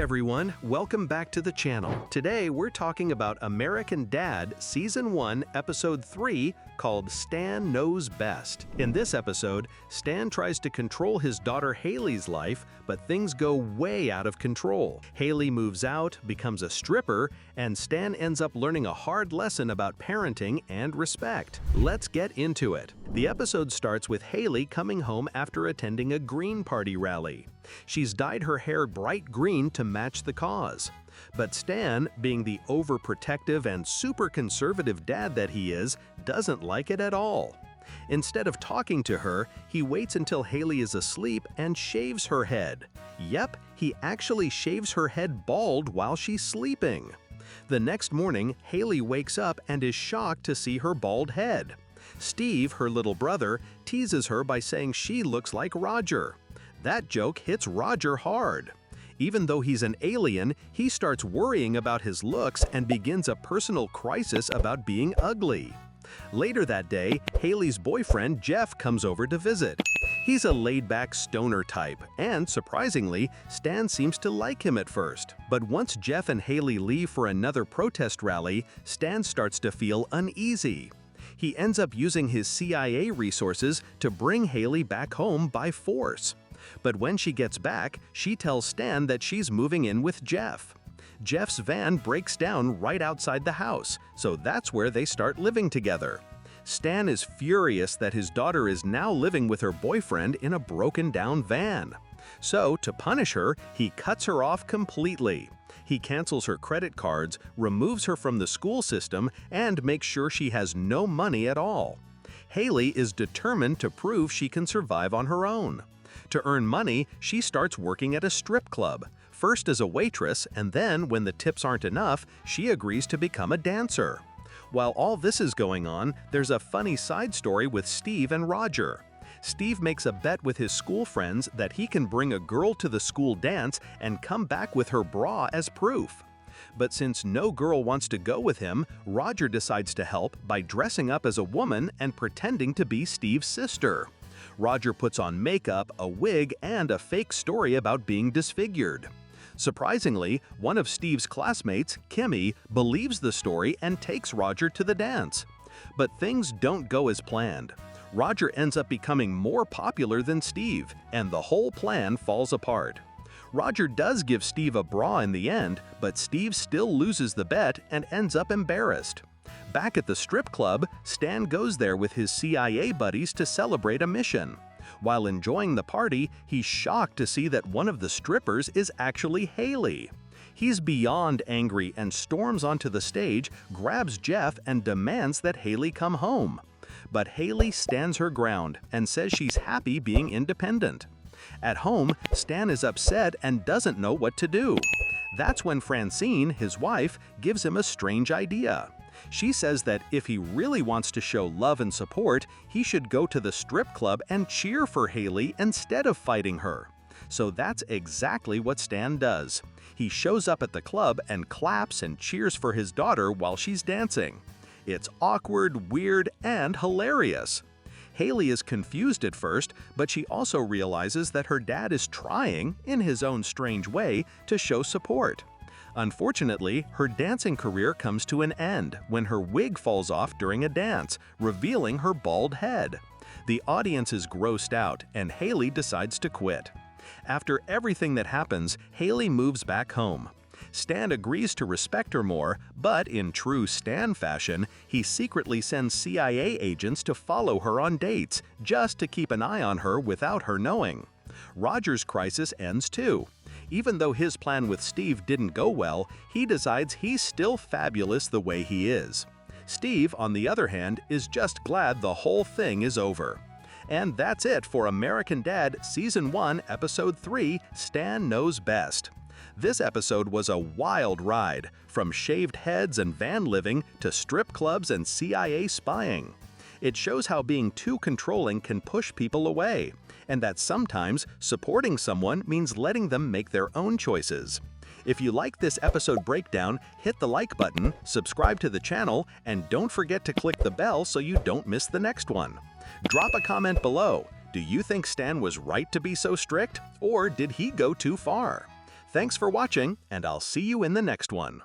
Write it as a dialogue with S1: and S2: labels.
S1: everyone, welcome back to the channel. Today we're talking about American Dad Season 1, Episode 3, called Stan Knows Best. In this episode, Stan tries to control his daughter Haley's life, but things go way out of control. Haley moves out, becomes a stripper, and Stan ends up learning a hard lesson about parenting and respect. Let's get into it. The episode starts with Haley coming home after attending a Green Party rally. She's dyed her hair bright green to match the cause. But Stan, being the overprotective and super conservative dad that he is, doesn't like it at all. Instead of talking to her, he waits until Haley is asleep and shaves her head. Yep, he actually shaves her head bald while she's sleeping. The next morning, Haley wakes up and is shocked to see her bald head. Steve, her little brother, teases her by saying she looks like Roger. That joke hits Roger hard. Even though he's an alien, he starts worrying about his looks and begins a personal crisis about being ugly. Later that day, Haley's boyfriend Jeff comes over to visit. He's a laid-back stoner type, and surprisingly, Stan seems to like him at first. But once Jeff and Haley leave for another protest rally, Stan starts to feel uneasy. He ends up using his CIA resources to bring Haley back home by force. But when she gets back, she tells Stan that she's moving in with Jeff. Jeff's van breaks down right outside the house, so that's where they start living together. Stan is furious that his daughter is now living with her boyfriend in a broken-down van. So, to punish her, he cuts her off completely. He cancels her credit cards, removes her from the school system, and makes sure she has no money at all. Haley is determined to prove she can survive on her own. To earn money, she starts working at a strip club, first as a waitress, and then, when the tips aren't enough, she agrees to become a dancer. While all this is going on, there's a funny side story with Steve and Roger. Steve makes a bet with his school friends that he can bring a girl to the school dance and come back with her bra as proof. But since no girl wants to go with him, Roger decides to help by dressing up as a woman and pretending to be Steve's sister. Roger puts on makeup, a wig, and a fake story about being disfigured. Surprisingly, one of Steve's classmates, Kimmy, believes the story and takes Roger to the dance. But things don't go as planned. Roger ends up becoming more popular than Steve, and the whole plan falls apart. Roger does give Steve a bra in the end, but Steve still loses the bet and ends up embarrassed. Back at the strip club, Stan goes there with his CIA buddies to celebrate a mission. While enjoying the party, he's shocked to see that one of the strippers is actually Haley. He's beyond angry and storms onto the stage, grabs Jeff, and demands that Haley come home. But Haley stands her ground and says she's happy being independent. At home, Stan is upset and doesn't know what to do. That's when Francine, his wife, gives him a strange idea. She says that if he really wants to show love and support, he should go to the strip club and cheer for Haley instead of fighting her. So that's exactly what Stan does. He shows up at the club and claps and cheers for his daughter while she's dancing. It's awkward, weird, and hilarious. Haley is confused at first, but she also realizes that her dad is trying, in his own strange way, to show support. Unfortunately, her dancing career comes to an end when her wig falls off during a dance, revealing her bald head. The audience is grossed out, and Haley decides to quit. After everything that happens, Haley moves back home. Stan agrees to respect her more, but in true Stan fashion, he secretly sends CIA agents to follow her on dates, just to keep an eye on her without her knowing. Roger's crisis ends too. Even though his plan with Steve didn't go well, he decides he's still fabulous the way he is. Steve, on the other hand, is just glad the whole thing is over. And that's it for American Dad Season 1, Episode 3, Stan Knows Best. This episode was a wild ride, from shaved heads and van living to strip clubs and CIA spying. It shows how being too controlling can push people away, and that sometimes supporting someone means letting them make their own choices. If you like this episode breakdown, hit the like button, subscribe to the channel, and don't forget to click the bell so you don't miss the next one. Drop a comment below. Do you think Stan was right to be so strict, or did he go too far? Thanks for watching, and I'll see you in the next one.